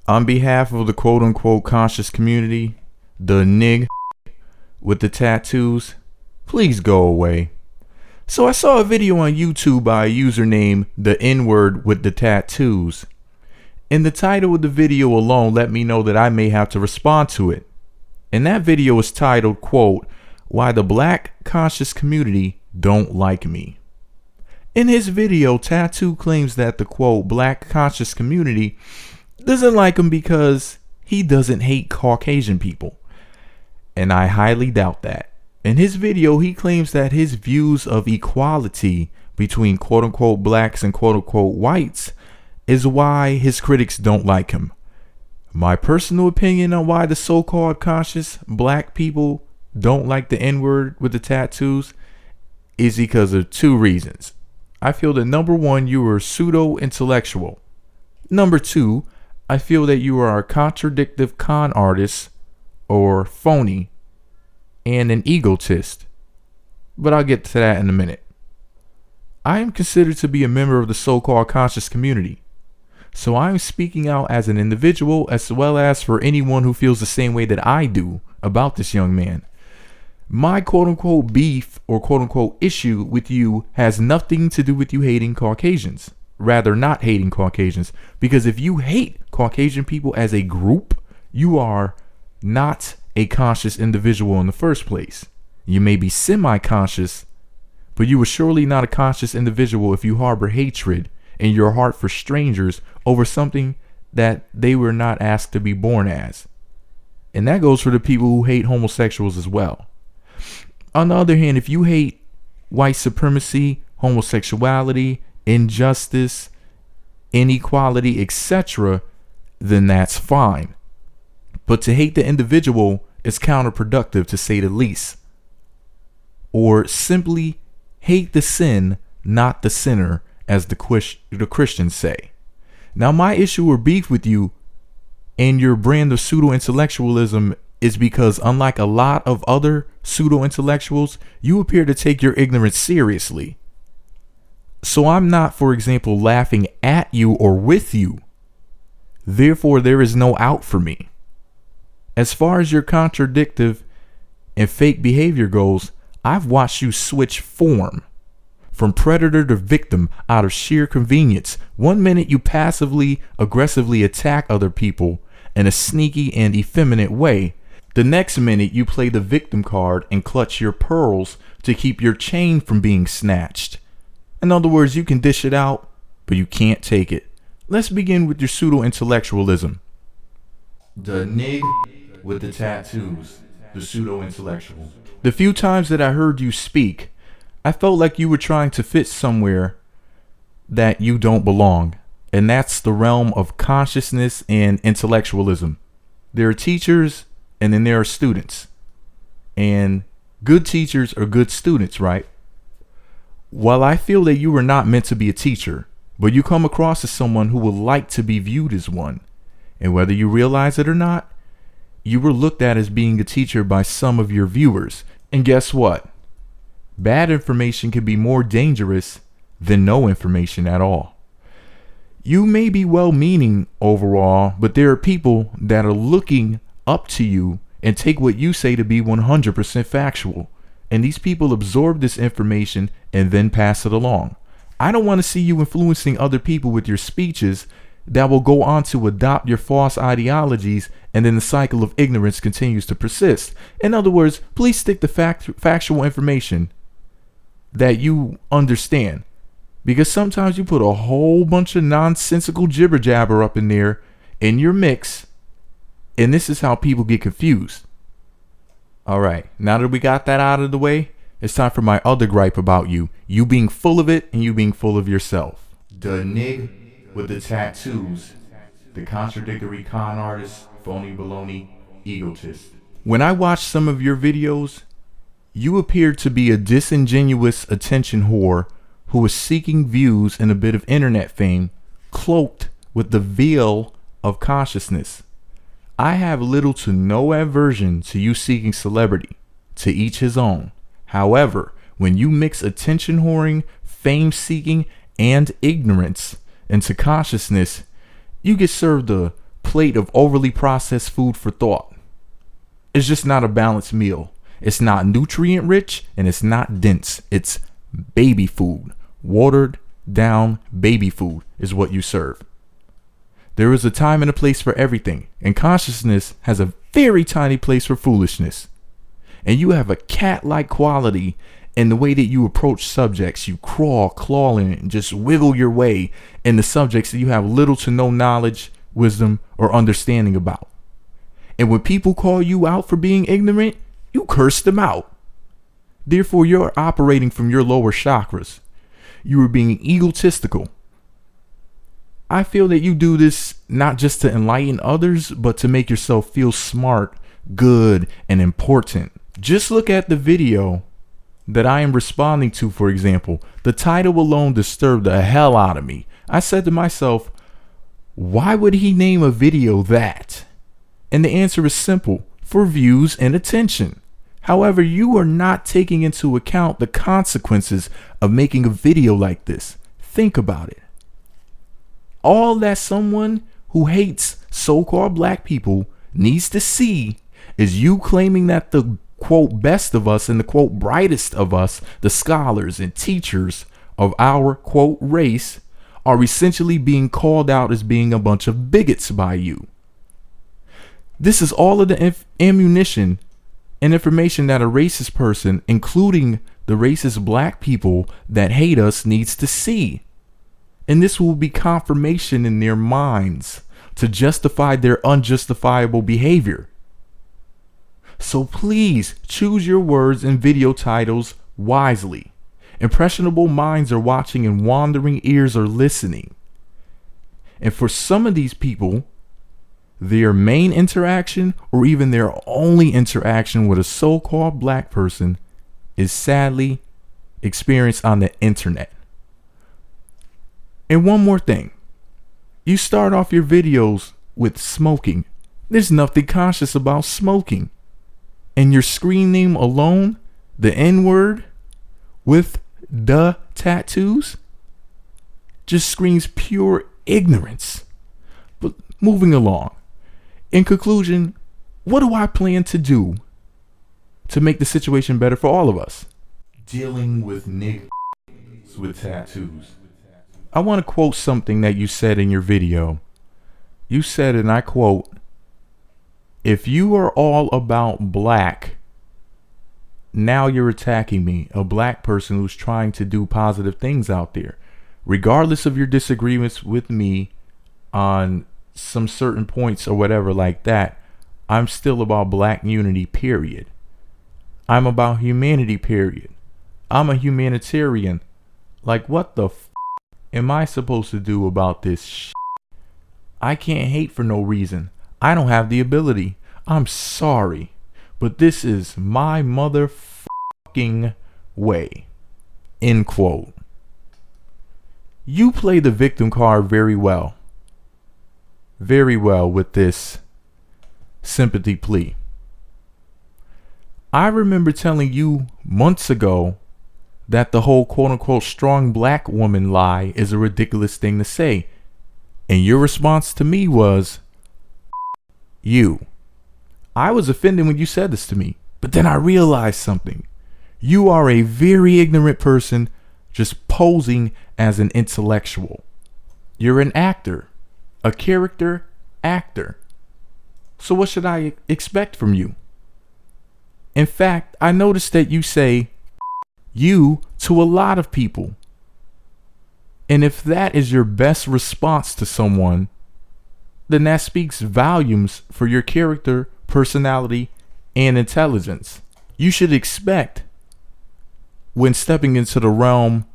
On behalf of the quote-unquote conscious community, the nig with the tattoos, please go away. So I saw a video on YouTube by a user named the N-word with the tattoos. And the title of the video alone let me know that I may have to respond to it. And that video is titled, quote, "Why the Black Conscious Community Don't Like Me." In his video, Tattoo claims that the quote, Black Conscious Community doesn't like him because he doesn't hate Caucasian people. And I highly doubt that. In his video, he claims that his views of equality between quote unquote blacks and quote unquote whites is why his critics don't like him. My personal opinion on why the so-called conscious black people don't like the N-word with the tattoos is because of two reasons. I feel that number one, you are pseudo-intellectual. Number two, I feel that you are a contradictive con artist or phony and an egotist. But I'll get to that in a minute. I am considered to be a member of the so-called conscious community. So I'm speaking out as an individual as well as for anyone who feels the same way that I do about this young man. My quote-unquote beef or quote-unquote issue with you has nothing to do with you hating Caucasians. Rather, not hating Caucasians. Because if you hate Caucasian people as a group, you are not a conscious individual in the first place. You may be semi-conscious, but you are surely not a conscious individual if you harbor hatred in your heart for strangers over something that they were not asked to be born as. And that goes for the people who hate homosexuals as well. On the other hand, if you hate white supremacy, homosexuality, injustice, inequality, etc., then that's fine. But to hate the individual is counterproductive, to say the least. Or simply hate the sin, not the sinner, as the Christians say. Now, my issue or beef with you and your brand of pseudo-intellectualism is because, unlike a lot of other pseudo-intellectuals, you appear to take your ignorance seriously. So I'm not, for example, laughing at you or with you. Therefore, there is no out for me. As far as your contradictive and fake behavior goes, I've watched you switch form from predator to victim out of sheer convenience. One minute you passively, aggressively attack other people in a sneaky and effeminate way. The next minute you play the victim card and clutch your pearls to keep your chain from being snatched. In other words, you can dish it out, but you can't take it. Let's begin with your pseudo-intellectualism. The nig with the tattoos, the pseudo-intellectual. The few times that I heard you speak, I felt like you were trying to fit somewhere that you don't belong. And that's the realm of consciousness and intellectualism. There are teachers and then there are students. And good teachers are good students, right? While I feel that you are not meant to be a teacher, but you come across as someone who would like to be viewed as one. And whether you realize it or not, you were looked at as being a teacher by some of your viewers. And guess what? Bad information can be more dangerous than no information at all. You may be well-meaning overall, but there are people that are looking up to you and take what you say to be 100% factual. And these people absorb this information and then pass it along. I don't want to see you influencing other people with your speeches that will go on to adopt your false ideologies, and then the cycle of ignorance continues to persist. In other words, please stick to factual information that you understand, because sometimes you put a whole bunch of nonsensical jibber jabber up in there in your mix, and this is how people get confused. All right, now that we got that out of the way, it's time for my other gripe about you being full of it and you being full of yourself. The nig with the tattoos, the contradictory con artist, phony baloney, egotist. When I watched some of your videos, you appeared to be a disingenuous attention whore who is seeking views and a bit of internet fame, cloaked with the veil of consciousness. I have little to no aversion to you seeking celebrity, to each his own. However, when you mix attention whoring, fame seeking, and ignorance into consciousness, you get served a plate of overly processed food for thought. It's just not a balanced meal. It's not nutrient rich and it's not dense. It's baby food. Watered down baby food is what you serve. There is a time and a place for everything, and consciousness has a very tiny place for foolishness. And you have a cat-like quality in the way that you approach subjects. You crawl, claw in, and just wiggle your way in the subjects that you have little to no knowledge, wisdom, or understanding about. And when people call you out for being ignorant, you curse them out. Therefore, you're operating from your lower chakras. You are being egotistical. I feel that you do this not just to enlighten others, but to make yourself feel smart, good, and important. Just look at the video that I am responding to, for example. The title alone disturbed the hell out of me. I said to myself, why would he name a video that? And the answer is simple: for views and attention. However, you are not taking into account the consequences of making a video like this. Think about it. All that someone who hates so-called black people needs to see is you claiming that the quote best of us and the quote brightest of us, the scholars and teachers of our quote race, are essentially being called out as being a bunch of bigots by you. This is all of the ammunition and information that a racist person, including the racist black people that hate us, needs to see. And this will be confirmation in their minds to justify their unjustifiable behavior. So please choose your words and video titles wisely. Impressionable minds are watching and wandering ears are listening. And for some of these people, their main interaction or even their only interaction with a so-called black person is sadly experienced on the internet. And one more thing. You start off your videos with smoking. There's nothing conscious about smoking. And your screen name alone, the N-word with the tattoos, just screams pure ignorance. But moving along. In conclusion, what do I plan to do to make the situation better for all of us? Dealing with niggas with tattoos. I want to quote something that you said in your video. You said, and I quote, "If you are all about black, now you're attacking me, a black person who's trying to do positive things out there. Regardless of your disagreements with me on some certain points or whatever like that, I'm still about black unity, period. I'm about humanity, period. I'm a humanitarian. Like, what the am I supposed to do about this I can't hate for no reason. I don't have the ability. I'm sorry, but this is my motherfucking way." End quote. You play the victim card very well. Very well with this sympathy plea. I remember telling you months ago that the whole quote-unquote strong black woman lie is a ridiculous thing to say. And your response to me was, you. I was offended when you said this to me. But then I realized something. You are a very ignorant person just posing as an intellectual. You're an actor. A character actor. So what should I expect from you? In fact, I noticed that you say you to a lot of people. And if that is your best response to someone, then that speaks volumes for your character, personality, and intelligence. You should expect, when stepping into the realm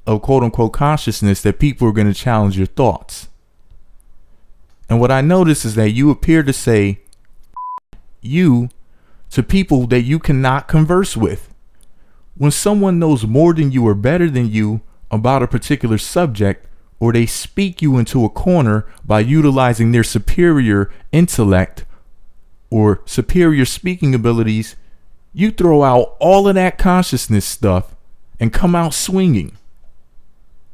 of quote-unquote consciousness, that people are going to challenge your thoughts. And what I notice is that you appear to say you to people that you cannot converse with. When someone knows more than you or better than you about a particular subject, or they speak you into a corner by utilizing their superior intellect or superior speaking abilities, you throw out all of that consciousness stuff and come out swinging.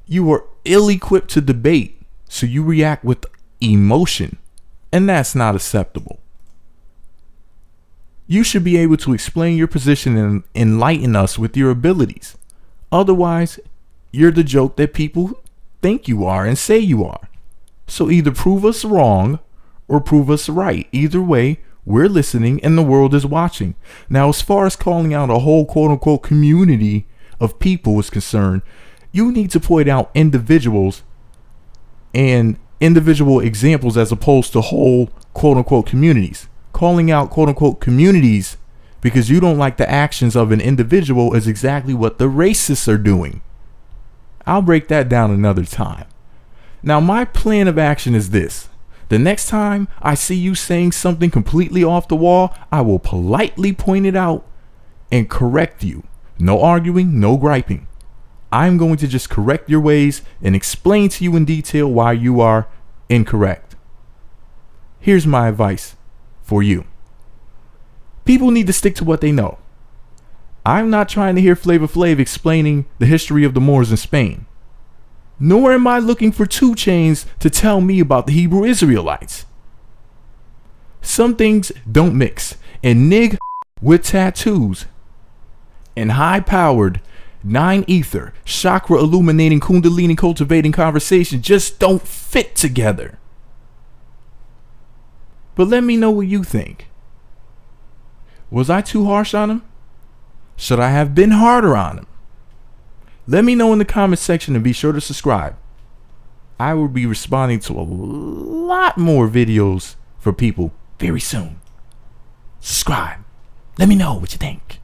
You are ill-equipped to debate, so you react with emotion. and that's not acceptable. You should be able to explain your position and enlighten us with your abilities. Otherwise, you're the joke that people think you are and say you are. So either prove us wrong or prove us right. Either way, we're listening and the world is watching. Now, as far as calling out a whole quote unquote community of people is concerned, you need to point out individuals and individual examples as opposed to whole quote unquote communities. Calling out quote unquote communities because you don't like the actions of an individual is exactly what the racists are doing. I'll break that down another time. Now, my plan of action is this. The next time I see you saying something completely off the wall, I will politely point it out and correct you. No arguing, no griping. I'm going to just correct your ways and explain to you in detail why you are incorrect. Here's my advice for you. People need to stick to what they know. I'm not trying to hear Flavor Flav explaining the history of the Moors in Spain. Nor am I looking for 2 Chainz to tell me about the Hebrew Israelites. Some things don't mix, and nigg with tattoos and high-powered 9 ether, chakra illuminating, kundalini cultivating conversation just don't fit together. But let me know what you think. Was I too harsh on him? Should I have been harder on him? Let me know in the comment section and be sure to subscribe. I will be responding to a lot more videos for people very soon. Subscribe. Let me know what you think.